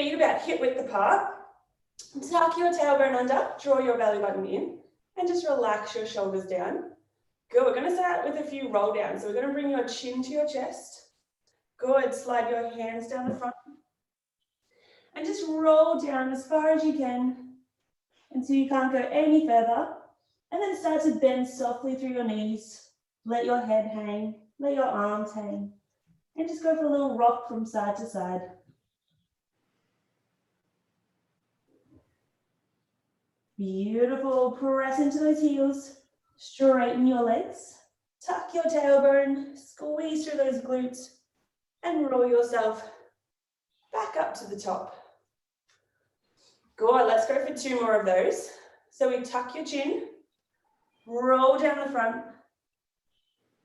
feet about hip width apart. Tuck your tailbone under, draw your belly button in, and just relax your shoulders down. Good, we're going to start with a few roll downs. So we're going to bring your chin to your chest. Good, slide your hands down the front. And just roll down as far as you can until you can't go any further. And then start to bend softly through your knees. Let your head hang, let your arms hang. And just go for a little rock from side to side. Beautiful, press into those heels. Straighten your legs. Tuck your tailbone, squeeze through those glutes. And roll yourself back up to the top. Good, let's go for 2 more of those. So we tuck your chin, roll down the front.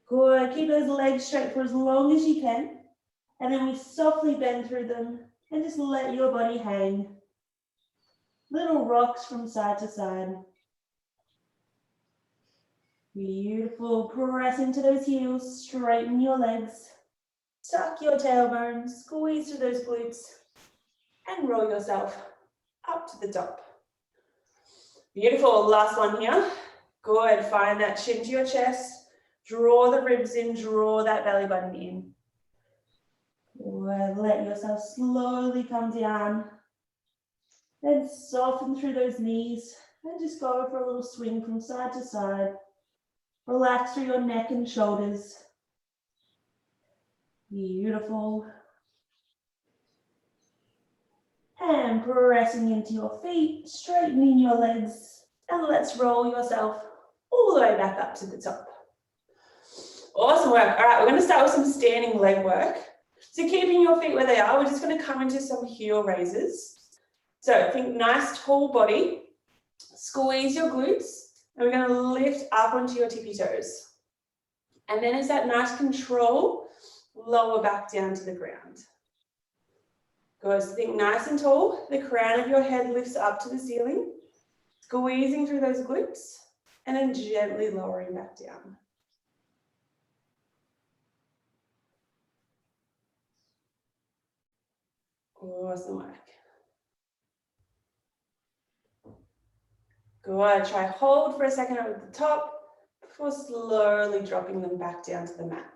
Good, keep those legs straight for as long as you can. And then we softly bend through them and just let your body hang. Little rocks from side to side. Beautiful, press into those heels, straighten your legs. Tuck your tailbone, squeeze through those glutes. And roll yourself up to the top. Beautiful, last one here. Good, find that chin to your chest. Draw the ribs in, draw that belly button in. Good, let yourself slowly come down. Then soften through those knees and just go for a little swing from side to side. Relax through your neck and shoulders. Beautiful. And pressing into your feet, straightening your legs, and let's roll yourself all the way back up to the top. Awesome work. All right, we're going to start with some standing leg work. So keeping your feet where they are, we're just going to come into some heel raises. So think nice tall body, squeeze your glutes, and we're going to lift up onto your tippy toes. And then as that nice control, lower back down to the ground. Good, so think nice and tall, the crown of your head lifts up to the ceiling, squeezing through those glutes, and then gently lowering back down. Awesome work. Good, try hold for a second over the top, before slowly dropping them back down to the mat.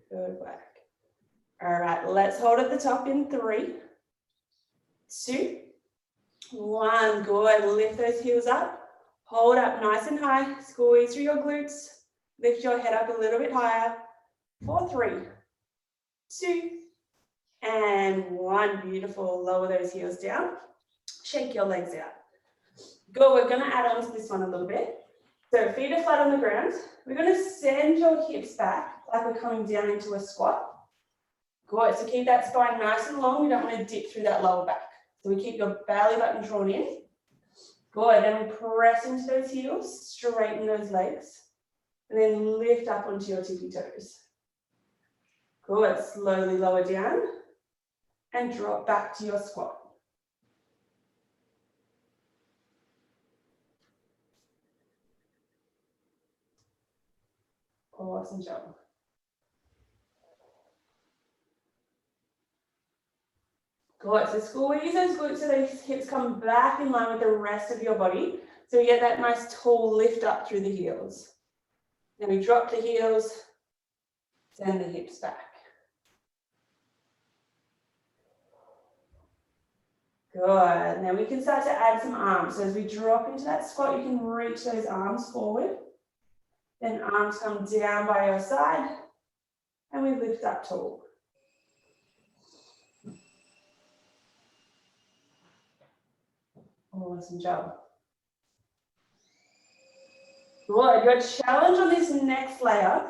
Good work. All right, let's hold at the top in 3, 2, 1. Good, lift those heels up. Hold up nice and high, squeeze through your glutes. Lift your head up a little bit higher. 4, 3, 2, and 1. Beautiful, lower those heels down. Shake your legs out. Good, we're gonna add on to this one a little bit. So feet are flat on the ground. We're gonna send your hips back like we're coming down into a squat. Good, so keep that spine nice and long. We don't want to dip through that lower back. So we keep your belly button drawn in. Good, then we press into those heels, straighten those legs, and then lift up onto your tippy toes. Good, slowly lower down and drop back to your squat. Awesome job. Good, so squeeze those glutes so those hips come back in line with the rest of your body. So you get that nice tall lift up through the heels. Then we drop the heels, send the hips back. Good, and then we can start to add some arms. So as we drop into that squat, you can reach those arms forward. Then arms come down by your side, and we lift up tall. Awesome job. Good. Your challenge on this next layer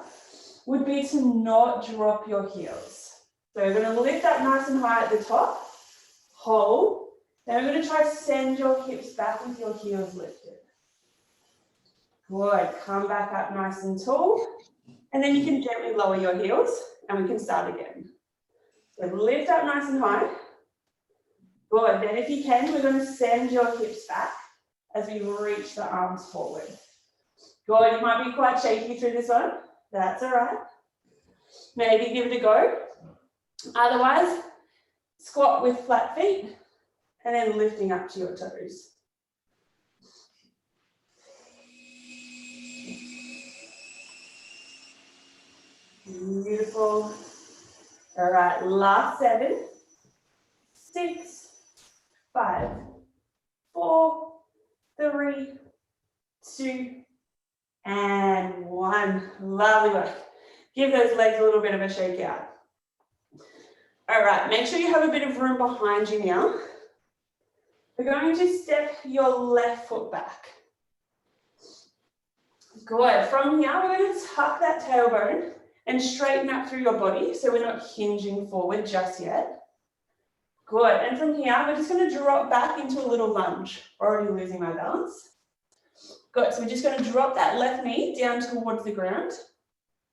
would be to not drop your heels. So we're going to lift up nice and high at the top, hold. Then we're going to try to send your hips back with your heels lifted. Good. Come back up nice and tall. And then you can gently lower your heels and we can start again. So lift up nice and high. Good, then if you can, we're going to send your hips back as we reach the arms forward. Good, you might be quite shaky through this one. That's all right. Maybe give it a go. Otherwise, squat with flat feet and then lifting up to your toes. Beautiful. All right, last 7, 6, 5, 4, 3, 2, and 1. Lovely work. Give those legs a little bit of a shake out. All right, make sure you have a bit of room behind you now. We're going to step your left foot back. Good. From here, we're going to tuck that tailbone and straighten up through your body so we're not hinging forward just yet. Good. And from here, we're just going to drop back into a little lunge. Already losing my balance. Good. So we're just going to drop that left knee down towards the ground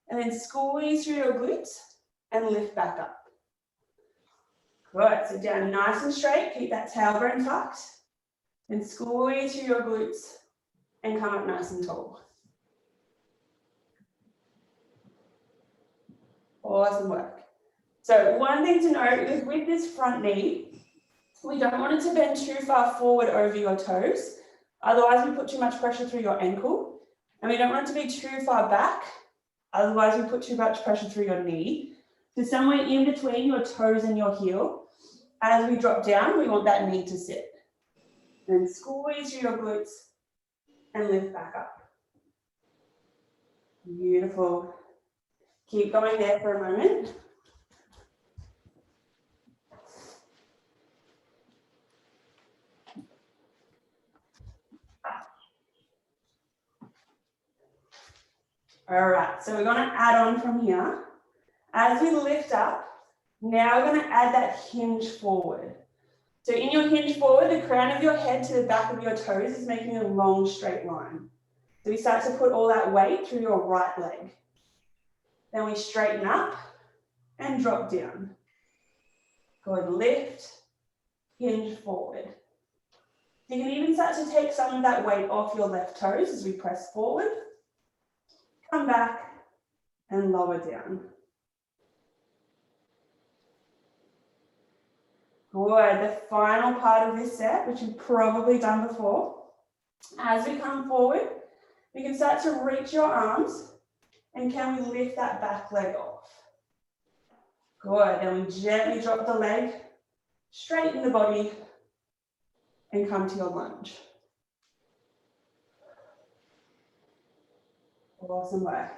and then squeeze through your glutes and lift back up. Good. So down nice and straight. Keep that tailbone tucked and squeeze through your glutes and come up nice and tall. Awesome work. So one thing to note is with this front knee, we don't want it to bend too far forward over your toes. Otherwise, we put too much pressure through your ankle. And we don't want it to be too far back. Otherwise, we put too much pressure through your knee. So somewhere in between your toes and your heel. As we drop down, we want that knee to sit. Then squeeze through your glutes and lift back up. Beautiful. Keep going there for a moment. All right, so we're going to add on from here. As we lift up, now we're going to add that hinge forward. So in your hinge forward, the crown of your head to the back of your toes is making a long straight line. So we start to put all that weight through your right leg. Then we straighten up and drop down. Good, lift, hinge forward. You can even start to take some of that weight off your left toes as we press forward. Come back and lower down. Good, the final part of this set, which you've probably done before. As we come forward, we can start to reach your arms and can we lift that back leg off? Good, then we gently drop the leg, straighten the body and come to your lunge. Awesome work.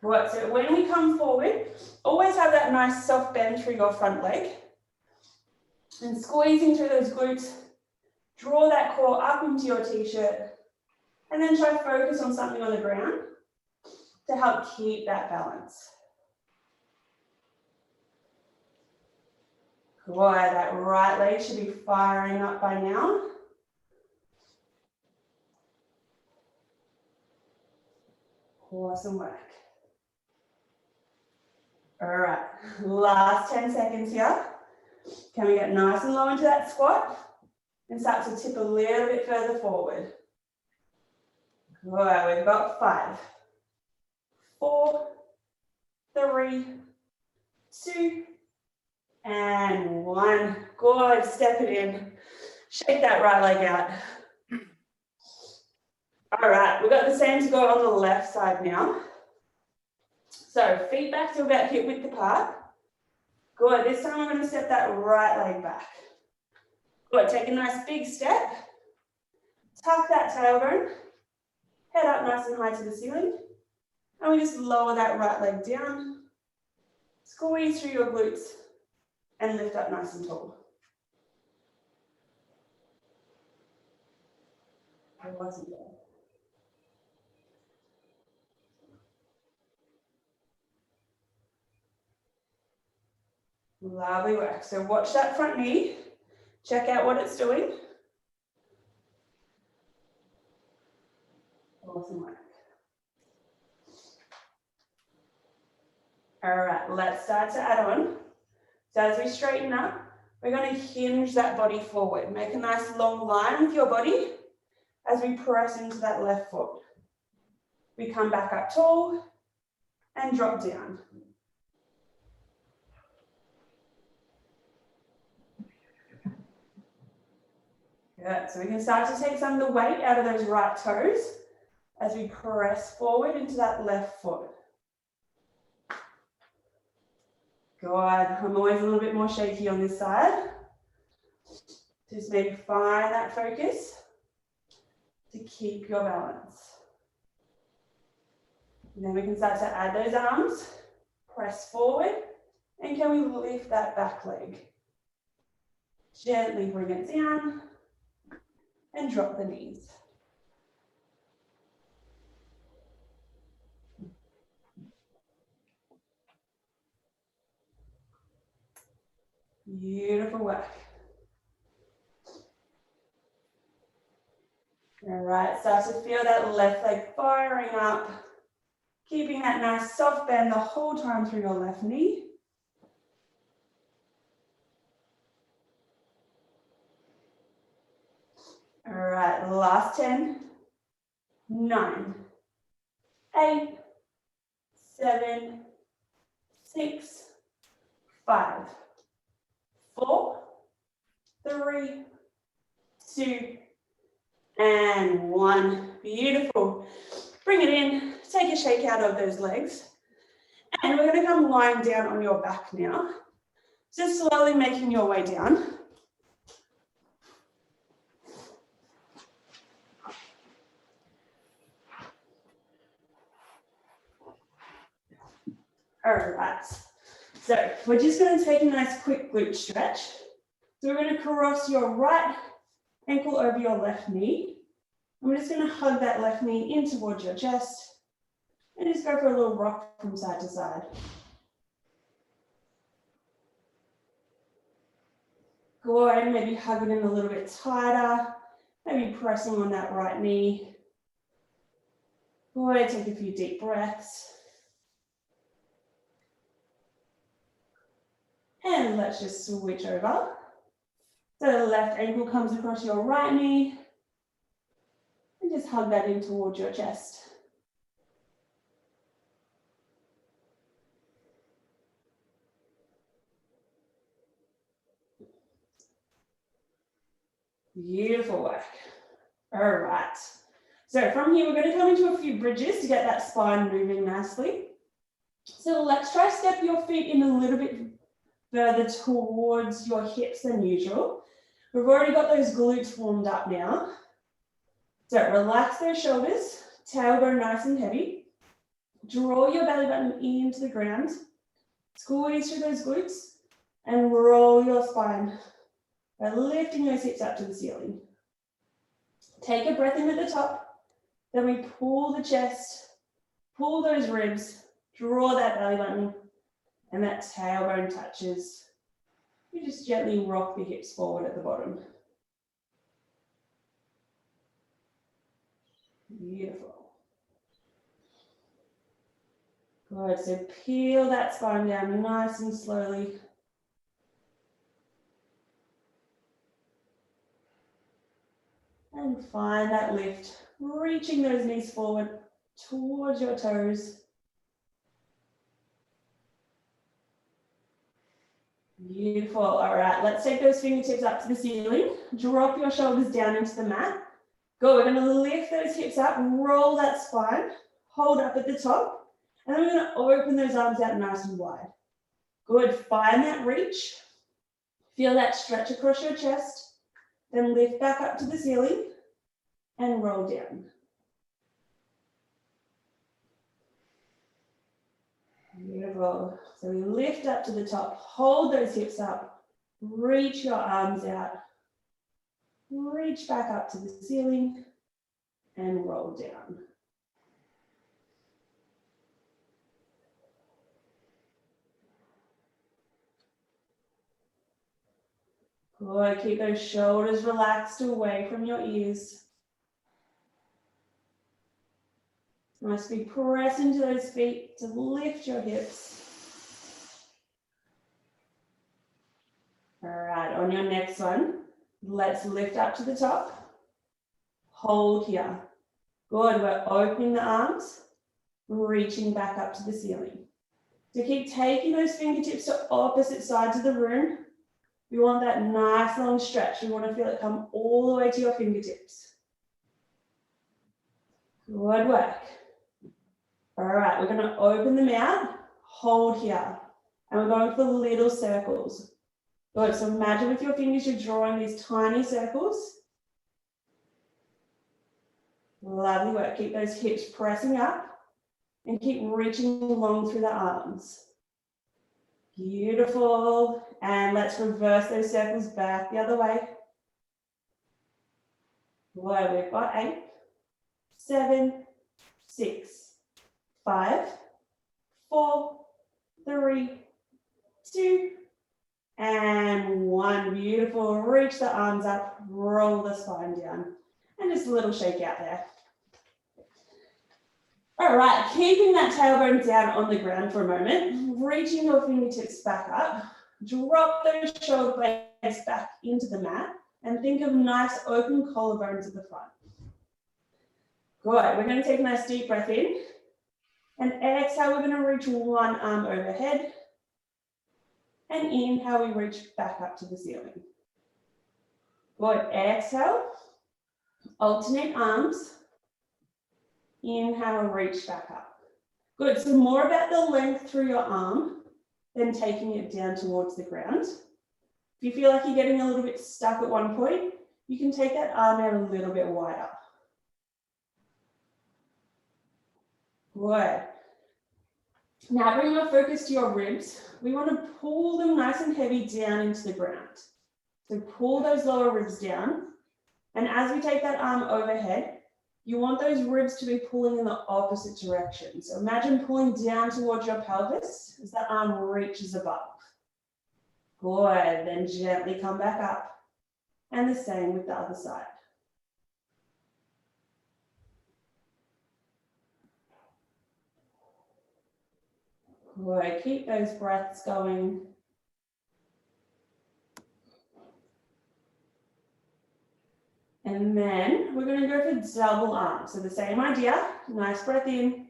Good, so when we come forward, always have that nice soft bend through your front leg. And squeezing through those glutes, draw that core up into your t-shirt. And then try to focus on something on the ground to help keep that balance. Good, that right leg should be firing up by now. Awesome work. All right, last 10 seconds here. Can we get nice and low into that squat and start to tip a little bit further forward? Good, we've got 5, 4, 3, 2, and 1. Good, step it in. Shake that right leg out. All right, we've got the same to go on the left side now. So feet back to about hip width apart. Good, this time we're going to step that right leg back. Good, take a nice big step. Tuck that tailbone. Head up nice and high to the ceiling. And we just lower that right leg down. Squeeze through your glutes and lift up nice and tall. Awesome. Lovely work. So watch that front knee. Check out what it's doing. Awesome work. All right, let's start to add on. So as we straighten up, we're going to hinge that body forward. Make a nice long line with your body as we press into that left foot. We come back up tall and drop down. Good, so we can start to take some of the weight out of those right toes as we press forward into that left foot. Good, I'm always a little bit more shaky on this side. Just maybe find that focus to keep your balance. And then we can start to add those arms, press forward, and can we lift that back leg? Gently bring it down and drop the knees. Beautiful work. All right, start to feel that left leg firing up, keeping that nice soft bend the whole time through your left knee. All right, last 10, 9, 8, 7, 6, 5, 4, 3, 2, and 1. Beautiful. Bring it in, take a shake out of those legs. And we're going to come lying down on your back now. Just slowly making your way down. All right, so we're just going to take a nice quick glute stretch. So we're going to cross your right ankle over your left knee. And we're just going to hug that left knee in towards your chest and just go for a little rock from side to side. Go ahead and maybe hug it in a little bit tighter, maybe pressing on that right knee. Go ahead, take a few deep breaths. And let's just switch over. So the left ankle comes across your right knee. And just hug that in towards your chest. Beautiful work. All right. So from here, we're going to come into a few bridges to get that spine moving nicely. So let's try step your feet in a little bit further towards your hips than usual. We've already got those glutes warmed up now. So relax those shoulders, tailbone nice and heavy. Draw your belly button into the ground. Squeeze through those glutes and roll your spine by lifting those hips up to the ceiling. Take a breath in at the top. Then we pull the chest, pull those ribs, draw that belly button, and that tailbone touches. You just gently rock the hips forward at the bottom. Beautiful. Good, so peel that spine down nice and slowly. And find that lift, reaching those knees forward towards your toes. Beautiful. All right, let's take those fingertips up to the ceiling. Drop your shoulders down into the mat. Good, we're going to lift those hips up, roll that spine, hold up at the top, and then we're going to open those arms out nice and wide. Good, find that reach. Feel that stretch across your chest, then lift back up to the ceiling and roll down. Beautiful. So we lift up to the top, hold those hips up, reach your arms out, reach back up to the ceiling and roll down. Good, keep those shoulders relaxed away from your ears. Nice big press into those feet to lift your hips. All right, on your next one, let's lift up to the top. Hold here. Good, we're opening the arms, reaching back up to the ceiling. So keep taking those fingertips to opposite sides of the room. We want that nice long stretch. We want to feel it come all the way to your fingertips. Good work. All right, we're going to open them out, hold here, and we're going for little circles. Good, so imagine with your fingers you're drawing these tiny circles. Lovely work. Keep those hips pressing up and keep reaching along through the arms. Beautiful. And let's reverse those circles back the other way. Good, we've got 8, 7, 6, 5, 4, 3, 2, and 1. Beautiful. Reach the arms up, roll the spine down, and just a little shake out there. All right, keeping that tailbone down on the ground for a moment, reaching your fingertips back up, drop those shoulder blades back into the mat, and think of nice open collarbones at the front. Good, we're going to take a nice deep breath in, and exhale, we're going to reach one arm overhead, and inhale, we reach back up to the ceiling. Good, exhale, alternate arms. Inhale, reach back up. Good, so more about the length through your arm than taking it down towards the ground. If you feel like you're getting a little bit stuck at one point, you can take that arm out a little bit wider. Good. Now bring your focus to your ribs. We want to pull them nice and heavy down into the ground. So pull those lower ribs down. And as we take that arm overhead, you want those ribs to be pulling in the opposite direction. So imagine pulling down towards your pelvis as that arm reaches above. Good, then gently come back up. And the same with the other side. Good, keep those breaths going. And then we're going to go for double arms. So the same idea, nice breath in,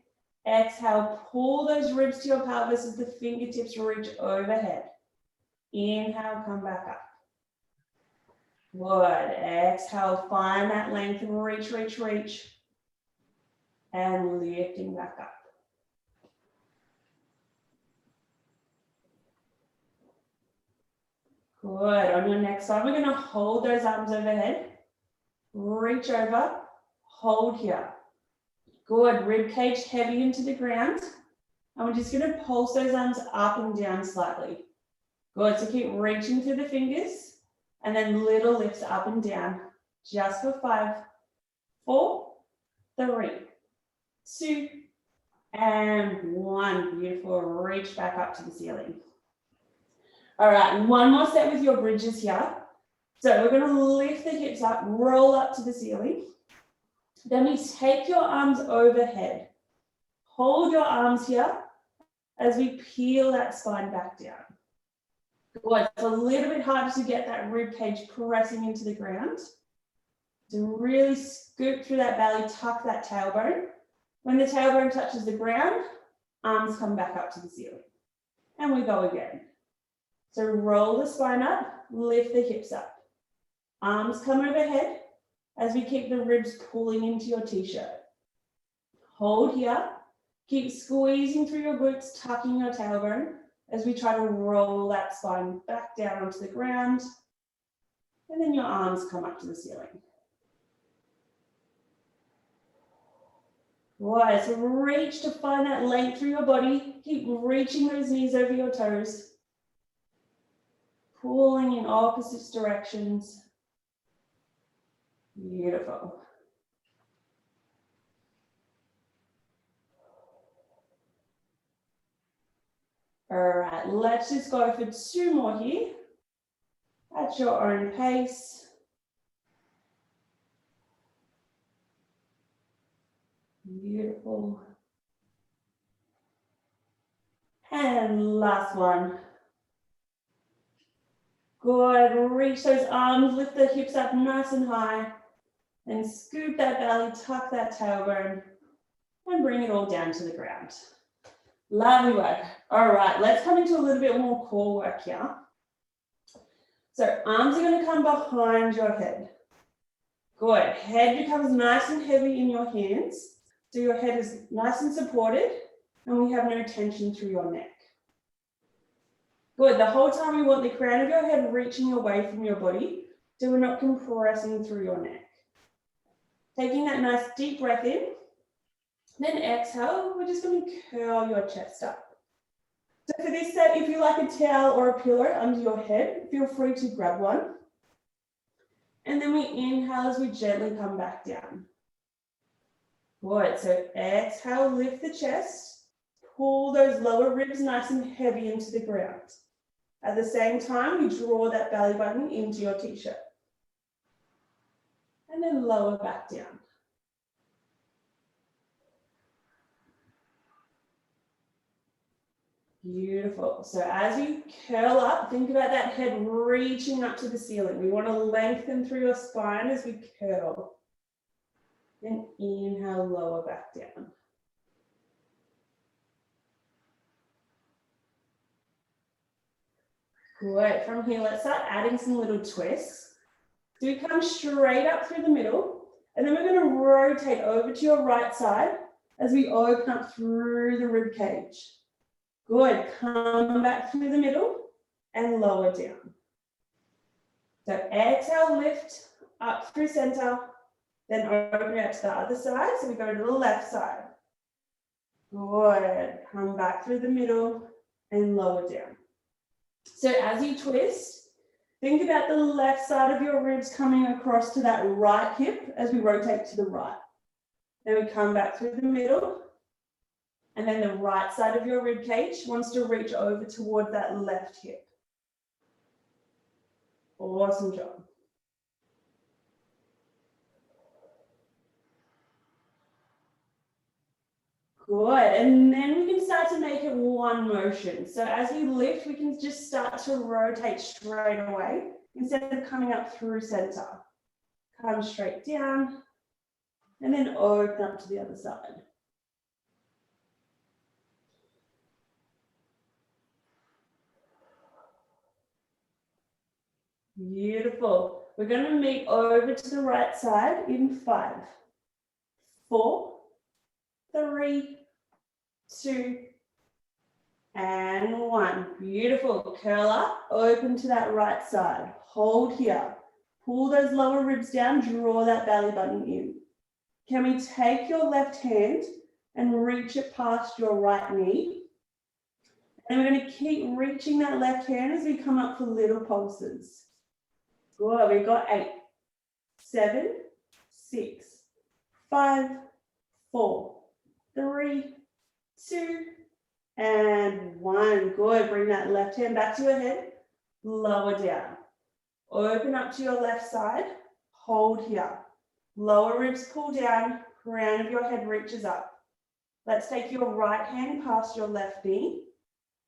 exhale, pull those ribs to your pelvis as the fingertips reach overhead. Inhale, come back up. Good, exhale, find that length, reach, reach, reach. And lifting back up. Good, on your next one, we're going to hold those arms overhead. Reach over, hold here. Good, rib cage heavy into the ground. And we're just going to pulse those arms up and down slightly. Good, so keep reaching through the fingers and then little lifts up and down. Just for 5, 4, 3, 2, and 1. Beautiful, reach back up to the ceiling. All right, and one more set with your bridges here. So we're going to lift the hips up, roll up to the ceiling. Then we take your arms overhead. Hold your arms here as we peel that spine back down. Good. It's a little bit harder to get that rib cage pressing into the ground. So really scoop through that belly, tuck that tailbone. When the tailbone touches the ground, arms come back up to the ceiling. And we go again. So roll the spine up, lift the hips up. Arms come overhead as we keep the ribs pulling into your t-shirt. Hold here. Keep squeezing through your glutes, tucking your tailbone as we try to roll that spine back down onto the ground. And then your arms come up to the ceiling. Right, so reach to find that length through your body. Keep reaching those knees over your toes. Pulling in opposite directions. Beautiful. All right, let's just go for 2 more here at your own pace. Beautiful. And last one. Good, reach those arms, lift the hips up nice and high. And scoop that belly, tuck that tailbone. and bring it all down to the ground. Lovely work. All right, let's come into a little bit more core work here. So arms are going to come behind your head. Good. Head becomes nice and heavy in your hands. So your head is nice and supported and we have no tension through your neck. Good. The whole time we want the crown of your head reaching away from your body so we're not compressing through your neck. Taking that nice deep breath in. Then exhale, we're just going to curl your chest up. So for this set, if you like a towel or a pillow under your head, feel free to grab one. And then we inhale as we gently come back down. Good, so exhale, lift the chest. Pull those lower ribs nice and heavy into the ground. At the same time, we draw that belly button into your t-shirt. And then lower back down. Beautiful. So as you curl up, think about that head reaching up to the ceiling. We want to lengthen through your spine as we curl. Then inhale, lower back down. Great. From here, let's start adding some little twists. So we come straight up through the middle, and then we're going to rotate over to your right side as we open up through the rib cage. Good. Come back through the middle and lower down. So exhale, lift up through center, then open it up to the other side. So we go to the left side. Good. Come back through the middle and lower down. So as you twist, think about the left side of your ribs coming across to that right hip as we rotate to the right. Then we come back through the middle. And then the right side of your rib cage wants to reach over toward that left hip. Awesome job. Good, and then we can start to make it one motion. So as we lift, we can just start to rotate straight away instead of coming up through center. Come straight down, and then open up to the other side. Beautiful. We're going to meet over to the right side in 5, 4, 3, 2, and 1. Beautiful. Curl up, open to that right side. Hold here. Pull those lower ribs down, draw that belly button in. Can we take your left hand and reach it past your right knee? And we're going to keep reaching that left hand as we come up for little pulses. Good. We've got 8, 7, 6, 5, 4, 3, 2, and 1. Good. Bring that left hand back to your head. Lower down. Open up to your left side. Hold here. Lower ribs pull down. Crown of your head reaches up. Let's take your right hand past your left knee.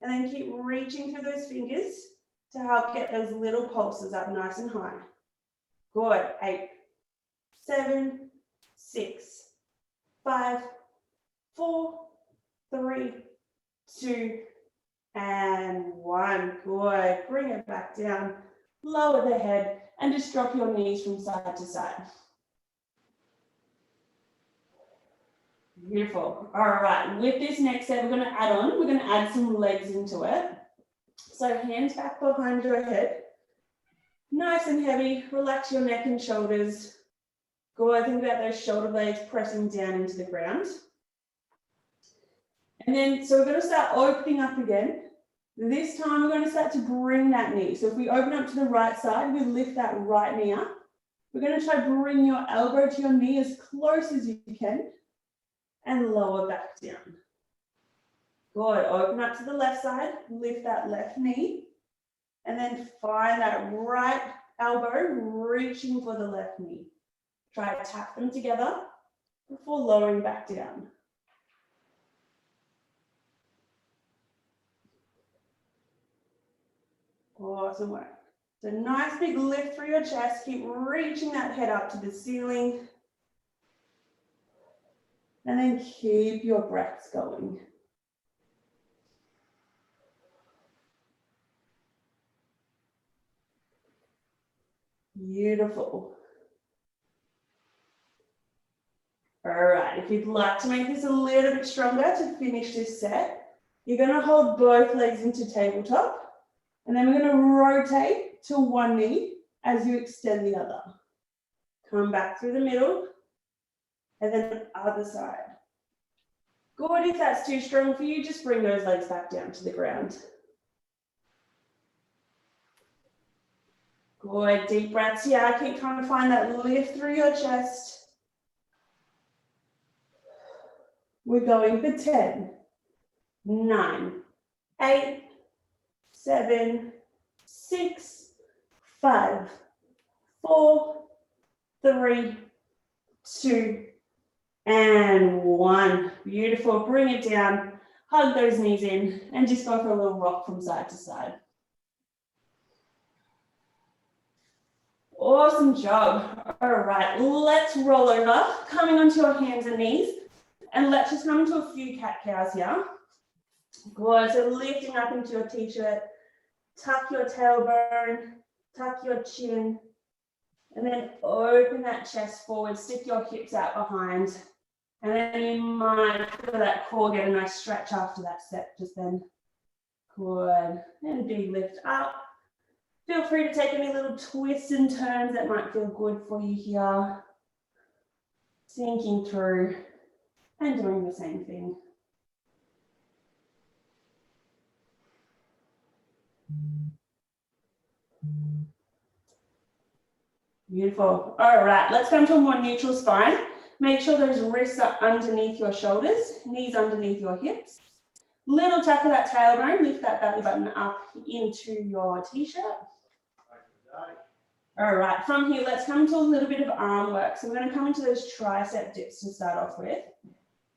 And then keep reaching through those fingers to help get those little pulses up nice and high. Good. 8, 7, 6, 5, 4, 3, 2, and 1. Good. Bring it back down. Lower the head and just drop your knees from side to side. Beautiful. All right. With this next set, we're going to add some legs into it. So hands back behind your head. Nice and heavy. Relax your neck and shoulders. Good. Think about those shoulder blades pressing down into the ground. And then, so we're going to start opening up again. This time we're going to start to bring that knee. So if we open up to the right side, we lift that right knee up. We're going to try to bring your elbow to your knee as close as you can and lower back down. Good. Open up to the left side, lift that left knee, and then find that right elbow reaching for the left knee. Try to tap them together before lowering back down. Awesome work. So nice big lift through your chest. Keep reaching that head up to the ceiling. And then keep your breaths going. Beautiful. All right, if you'd like to make this a little bit stronger to finish this set, you're going to hold both legs into tabletop, and then we're going to rotate to one knee as you extend the other. Come back through the middle, and then other side. Good, if that's too strong for you, just bring those legs back down to the ground. Good, deep breaths here. Keep trying to find that lift through your chest. We're going for 10, 9, 8, 7, 6, 5, 4, 3, 2, and 1. Beautiful. Bring it down. Hug those knees in and just go for a little rock from side to side. Awesome job. All right, let's roll over, coming onto your hands and knees, and let's just come into a few cat-cows here. Good, so lifting up into your t-shirt, tuck your tailbone, tuck your chin, and then open that chest forward, stick your hips out behind, and then you might feel that core get a nice stretch after that set just then. Good, and big lift up. Feel free to take any little twists and turns that might feel good for you here. Sinking through and doing the same thing. Beautiful. All right, let's go into a more neutral spine. Make sure those wrists are underneath your shoulders, knees underneath your hips. Little tap of that tailbone, lift that belly button up into your t-shirt. All right, from here, let's come into a little bit of arm work. So we're going to come into those tricep dips to start off with.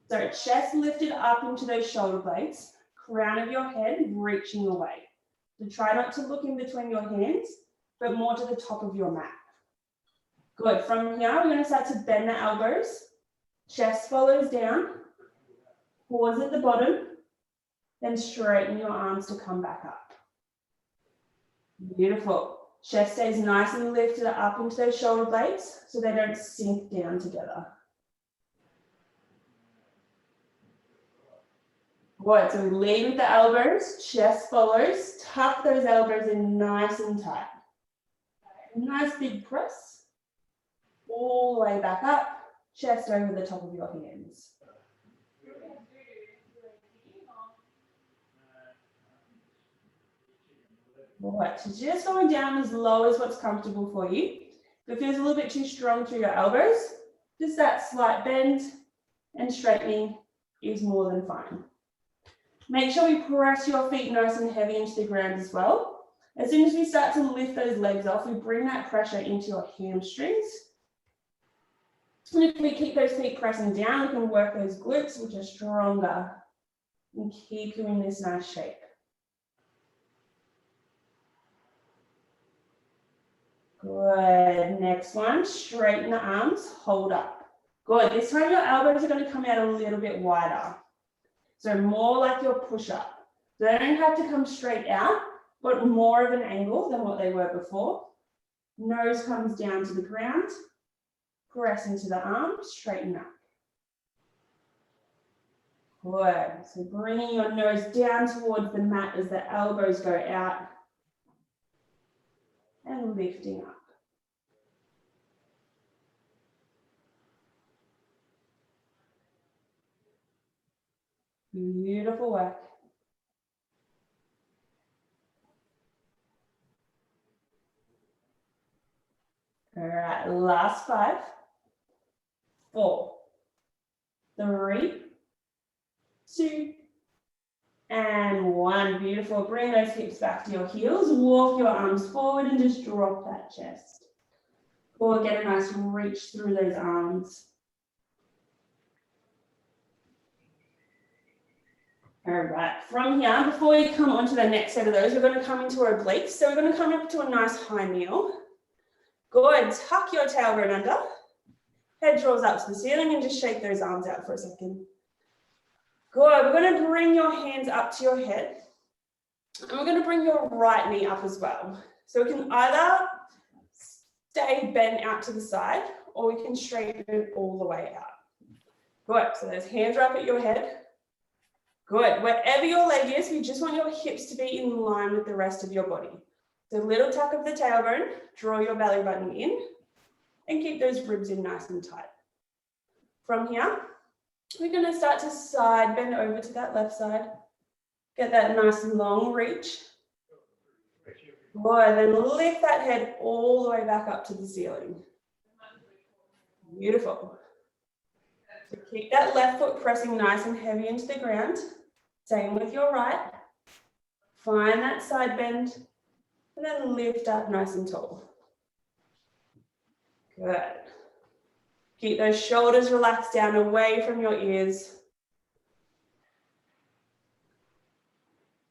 So chest lifted up into those shoulder blades, crown of your head reaching away. So try not to look in between your hands, but more to the top of your mat. Good, from here, we're going to start to bend the elbows. Chest follows down, pause at the bottom, then straighten your arms to come back up. Beautiful. Chest stays nice and lifted up into those shoulder blades so they don't sink down together. Good, so we lead with the elbows, chest follows, tuck those elbows in nice and tight. Nice big press, all the way back up, chest over the top of your hands. All right, so just going down as low as what's comfortable for you. If it feels a little bit too strong through your elbows, just that slight bend and straightening is more than fine. Make sure we press your feet nice and heavy into the ground as well. As soon as we start to lift those legs off, we bring that pressure into your hamstrings. And if we keep those feet pressing down, we can work those glutes, which are stronger, and keep you in this nice shape. Good, next one, straighten the arms, hold up. Good, this time your elbows are going to come out a little bit wider. So more like your push-up. They don't have to come straight out, but more of an angle than what they were before. Nose comes down to the ground, press into the arm, straighten up. Good, so bringing your nose down towards the mat as the elbows go out and lifting up. Beautiful work. All right, last 5, 4, 3, 2, and 1. Beautiful. Bring those hips back to your heels. Walk your arms forward and just drop that chest. Or get a nice reach through those arms. All right, from here, before we come on to the next set of those, we're going to come into our obliques. So we're going to come up to a nice high kneel. Good, tuck your tailbone under. Head draws up to the ceiling and just shake those arms out for a second. Good, we're going to bring your hands up to your head. And we're going to bring your right knee up as well. So we can either stay bent out to the side or we can straighten it all the way out. Good, so those hands are up at your head. Good, wherever your leg is, we just want your hips to be in line with the rest of your body. So little tuck of the tailbone, draw your belly button in and keep those ribs in nice and tight. From here, we're going to start to side bend over to that left side. Get that nice long reach. Good, then lift that head all the way back up to the ceiling. Beautiful. So keep that left foot pressing nice and heavy into the ground. Same with your right. Find that side bend and then lift up nice and tall. Good. Keep those shoulders relaxed down away from your ears.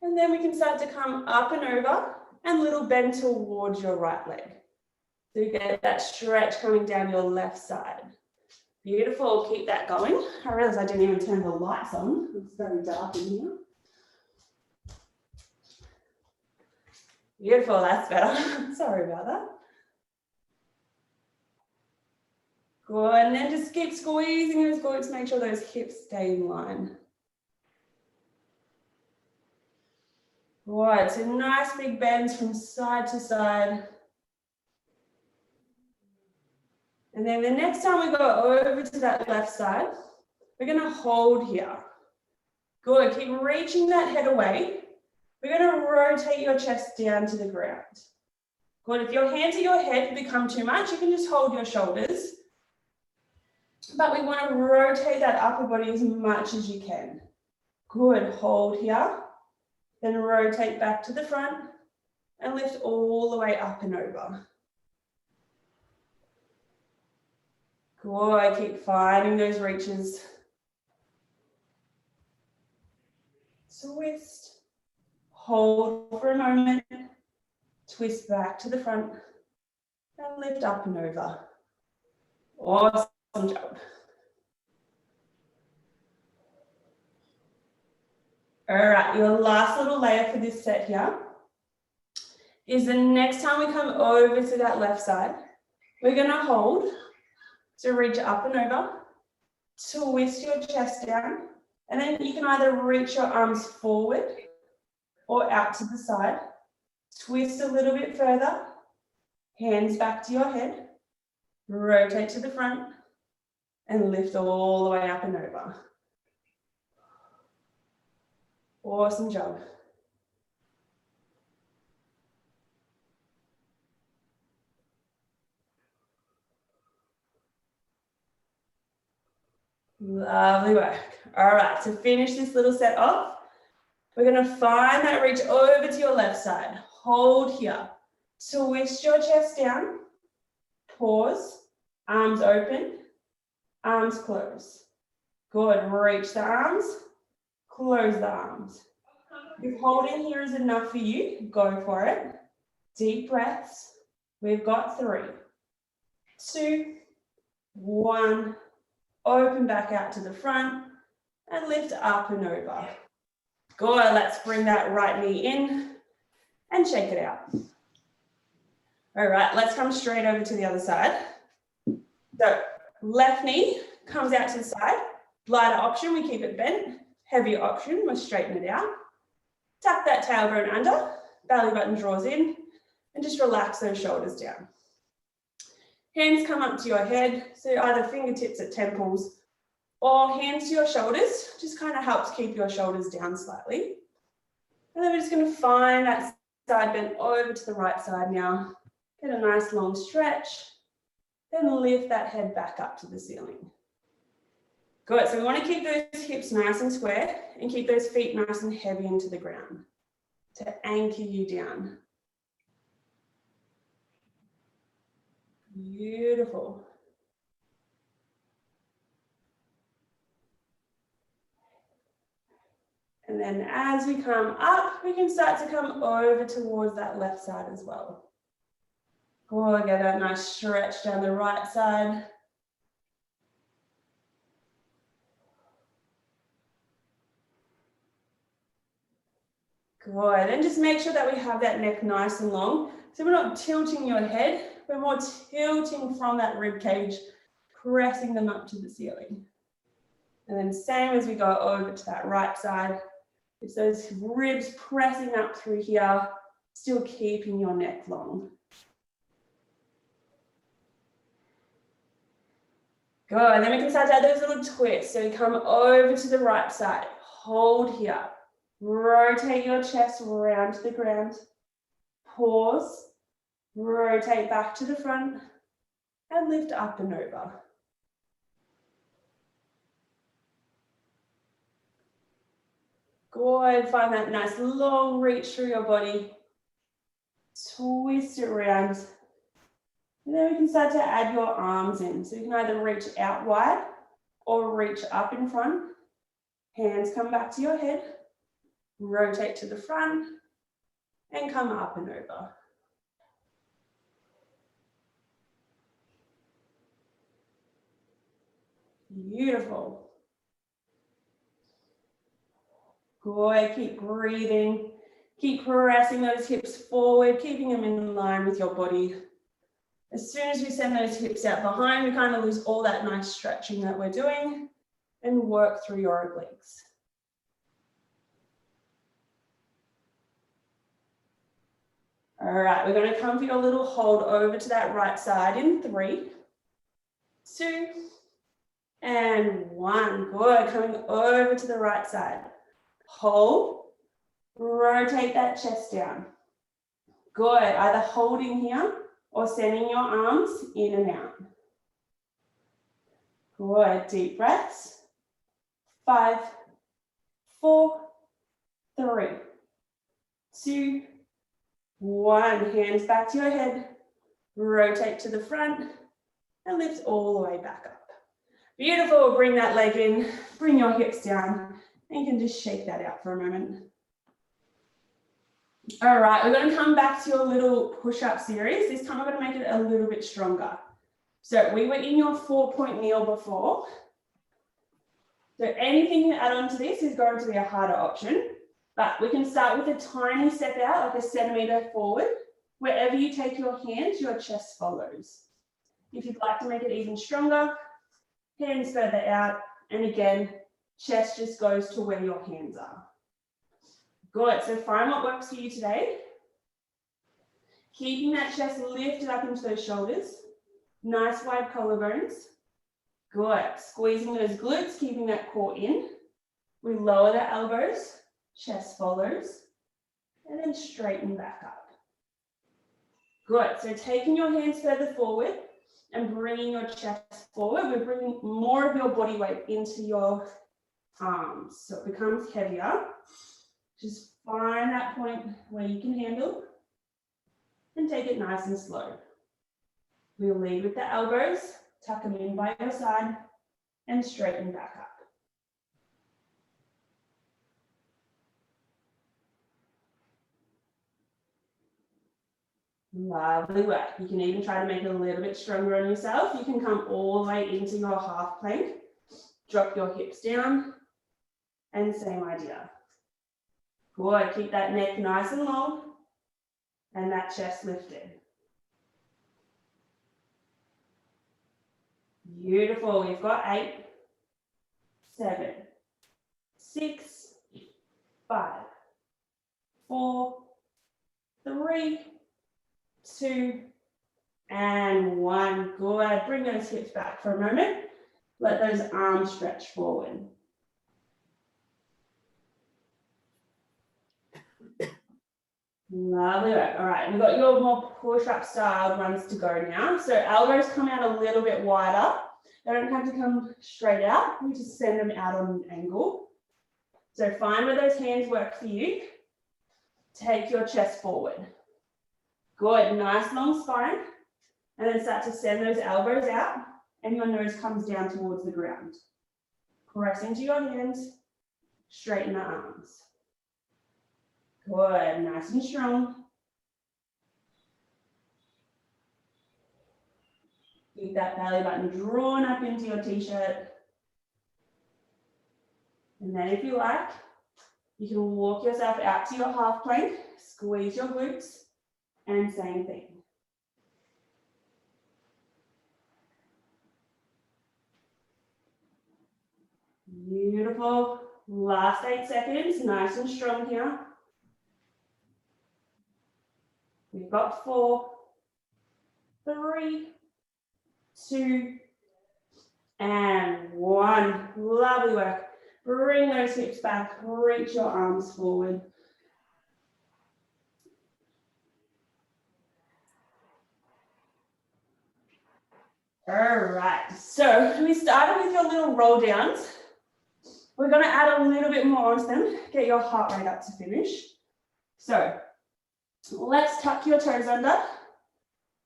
And then we can start to come up and over and little bend towards your right leg. So you get that stretch coming down your left side. Beautiful, keep that going. I realized I didn't even turn the lights on. It's very dark in here. Beautiful, that's better. Sorry about that. Good, and then just keep squeezing those glutes, make sure those hips stay in line. Right, so nice big bends from side to side. And then the next time we go over to that left side, we're going to hold here. Good, keep reaching that head away. We're going to rotate your chest down to the ground. Good, if your hands at your head become too much, you can just hold your shoulders. But we want to rotate that upper body as much as you can. Good, hold here. Then rotate back to the front and lift all the way up and over. Good, keep finding those reaches. Twist, hold for a moment, twist back to the front and lift up and over. Awesome job. All right, your last little layer for this set here is the next time we come over to that left side, we're going to hold. So reach up and over, twist your chest down, and then you can either reach your arms forward or out to the side. Twist a little bit further, hands back to your head, rotate to the front, and lift all the way up and over. Awesome job. Lovely work. All right, to finish this little set off, we're going to find that reach over to your left side. Hold here. Twist your chest down. Pause. Arms open. Arms close. Good. Reach the arms. Close the arms. If holding here is enough for you, go for it. Deep breaths. We've got 3, 2, 1. Open back out to the front and lift up and over. Good, let's bring that right knee in and shake it out. All right, let's come straight over to the other side. So left knee comes out to the side. Lighter option, we keep it bent. Heavier option, we straighten it out. Tuck that tailbone under, belly button draws in, and just relax those shoulders down. Hands come up to your head, so either fingertips at temples or hands to your shoulders, just kind of helps keep your shoulders down slightly. And then we're just going to find that side bend over to the right side now. Get a nice long stretch, then lift that head back up to the ceiling. Good, so we want to keep those hips nice and square and keep those feet nice and heavy into the ground to anchor you down. Beautiful. And then as we come up, we can start to come over towards that left side as well. Good, get that nice stretch down the right side. Good, and just make sure that we have that neck nice and long. So we're not tilting your head, we're more tilting from that rib cage, pressing them up to the ceiling. And then same as we go over to that right side, it's those ribs pressing up through here, still keeping your neck long. Good, then we can start to add those little twists. So we come over to the right side, hold here, rotate your chest around to the ground, pause, rotate back to the front, and lift up and over. Good, find that nice long reach through your body, twist it around. And then we can start to add your arms in. So you can either reach out wide or reach up in front. Hands come back to your head, rotate to the front, and come up and over. Beautiful. Good, keep breathing. Keep pressing those hips forward, keeping them in line with your body. As soon as we send those hips out behind, we kind of lose all that nice stretching that we're doing and work through your obliques. All right, we're going to come for your little hold over to that right side in 3, 2, and 1. Good, coming over to the right side. Hold, rotate that chest down. Good, either holding here or sending your arms in and out. Good, deep breaths. 5, 4, 3, 2, 1. Hands back to your head, rotate to the front, and lift all the way back up. Beautiful, bring that leg in, bring your hips down, and you can just shake that out for a moment. All right, we're going to come back to your little push-up series. This time we're going to make it a little bit stronger. So we were in your 4-point kneel before. So anything you add on to this is going to be a harder option, but we can start with a tiny step out, like a centimetre forward. Wherever you take your hands, your chest follows. If you'd like to make it even stronger, hands further out, and again, chest just goes to where your hands are. Good, so find what works for you today. Keeping that chest lifted up into those shoulders. Nice wide collarbones. Good, squeezing those glutes, keeping that core in. We lower the elbows, chest follows, and then straighten back up. Good, so taking your hands further forward and bringing your chest forward, we're bringing more of your body weight into your arms. So it becomes heavier. Just find that point where you can handle and take it nice and slow. We'll lead with the elbows, tuck them in by your side and straighten back up. Lovely work. You can even try to make it a little bit stronger on yourself. You can come all the way into your half plank, drop your hips down, and same idea. Good, keep that neck nice and long and that chest lifted. Beautiful, we've got 8, 7, 6, 5, 4, 3, 2, and 1. Good, bring those hips back for a moment. Let those arms stretch forward. Lovely work. All right, we've got your more push-up style ones to go now. So elbows come out a little bit wider. They don't have to come straight out. We just send them out on an angle. So find where those hands work for you. Take your chest forward. Good, nice long spine. And then start to send those elbows out and your nose comes down towards the ground. Press into your hands, straighten the arms. Good, nice and strong. Keep that belly button drawn up into your t-shirt. And then if you like, You can walk yourself out to your half plank, squeeze your glutes, and same thing. Beautiful. Last 8 seconds, nice and strong here. We've got 4, 3, 2, and 1. Lovely work. Bring those hips back, reach your arms forward. All right, so we started with your little roll downs. We're going to add a little bit more onto them, get your heart rate up to finish. So let's tuck your toes under.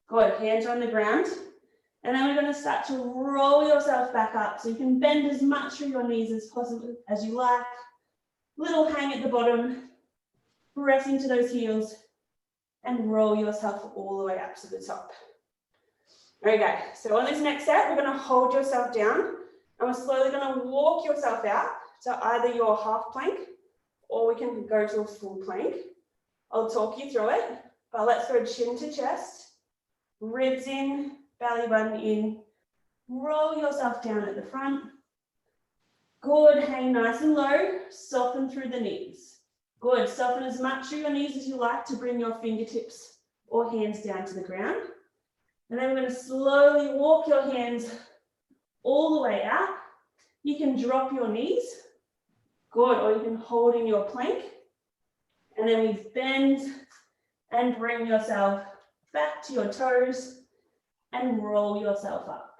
Good, hands on the ground. And then we're going to start to roll yourself back up. So you can bend as much through your knees as possible as you like. Little hang at the bottom, press into those heels, and roll yourself all the way up to the top. Okay, so on this next set, we're going to hold yourself down, and we're slowly going to walk yourself out to either your half plank, or we can go to a full plank. I'll talk you through it, but let's go chin to chest, ribs in, belly button in, roll yourself down at the front. Good, hang nice and low, soften through the knees. Good, soften as much through your knees as you like to bring your fingertips or hands down to the ground. And then we're going to slowly walk your hands all the way out. You can drop your knees. Good, or you can hold in your plank. And then we bend and bring yourself back to your toes and roll yourself up.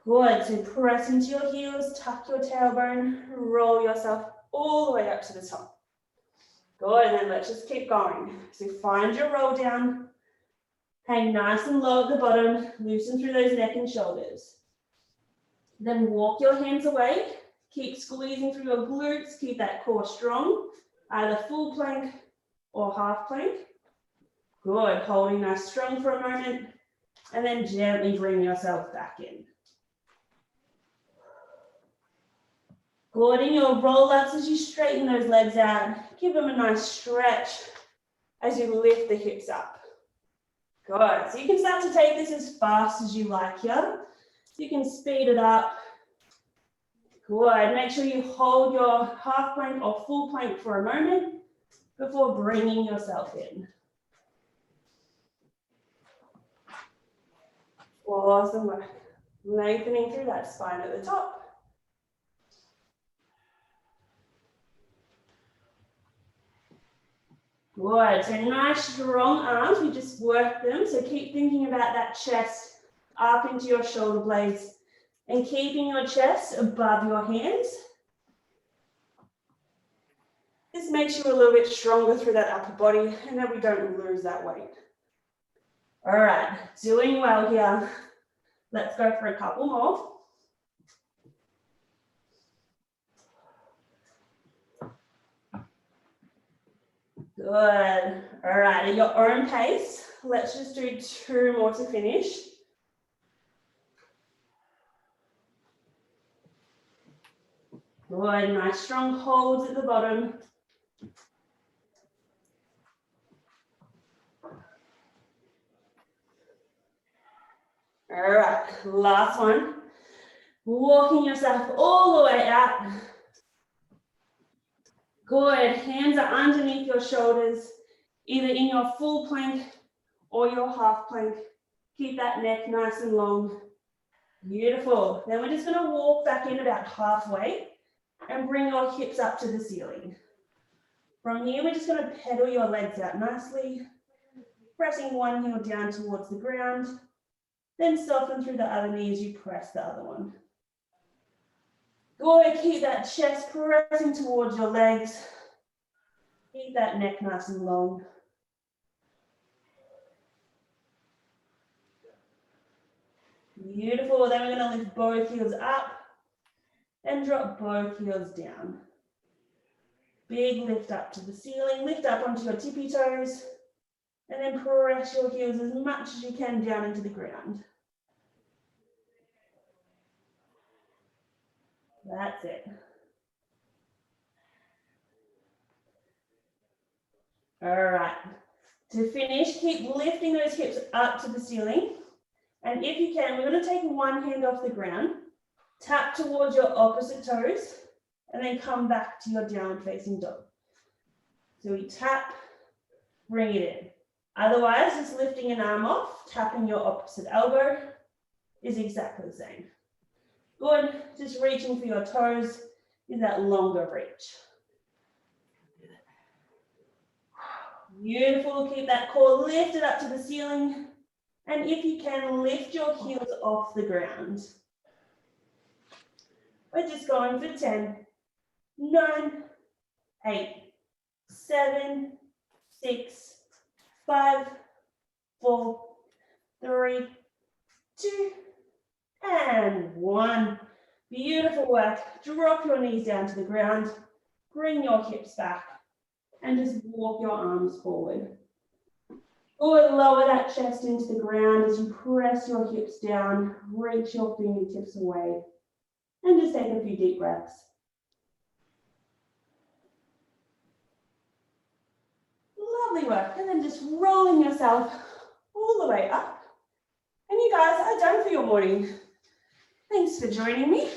Good, so press into your heels, tuck your tailbone, roll yourself all the way up to the top. Good, and then let's just keep going. So find your roll down, hang nice and low at the bottom, loosen through those neck and shoulders. Then walk your hands away, keep squeezing through your glutes, keep that core strong, either full plank or half plank. Good, holding nice strong for a moment, and then gently bring yourself back in. Good, in your roll-ups as you straighten those legs out, give them a nice stretch as you lift the hips up. Good, so you can start to take this as fast as you like here. You can speed it up. Good, make sure you hold your half plank or full plank for a moment before bringing yourself in. Awesome work. Lengthening through that spine at the top. Good, so nice strong arms, we just work them, so keep thinking about that chest up into your shoulder blades and keeping your chest above your hands. This makes you a little bit stronger through that upper body and that we don't lose that weight. All right, doing well here. Let's go for a couple more. Good. All right, at your own pace, let's just do 2 more to finish. Good, nice strong holds at the bottom. All right, last one. Walking yourself all the way out. Good, hands are underneath your shoulders, either in your full plank or your half plank. Keep that neck nice and long. Beautiful. Then we're just going to walk back in about halfway and bring your hips up to the ceiling. From here, we're just going to pedal your legs out nicely, pressing one heel down towards the ground, then soften through the other knee as you press the other one. Good, keep that chest pressing towards your legs. Keep that neck nice and long. Beautiful, then we're going to lift both heels up and drop both heels down. Big lift up to the ceiling, lift up onto your tippy toes, and then press your heels as much as you can down into the ground. That's it. All right. To finish, keep lifting those hips up to the ceiling. And if you can, we're going to take one hand off the ground, tap towards your opposite toes, and then come back to your downward facing dog. So we tap, bring it in. Otherwise, just lifting an arm off, tapping your opposite elbow is exactly the same. Good, just reaching for your toes is that longer reach. Beautiful, keep that core lifted up to the ceiling. And if you can, lift your heels off the ground. We're just going for 10, 9, 8, 7, 6, 5, 4, 3, 2, and 1. Beautiful work. Drop your knees down to the ground. Bring your hips back. And just walk your arms forward. Good, lower that chest into the ground as you press your hips down. Reach your fingertips away. And just take a few deep breaths. Lovely work. And then just rolling yourself all the way up. And you guys are done for your morning. Thanks for joining me.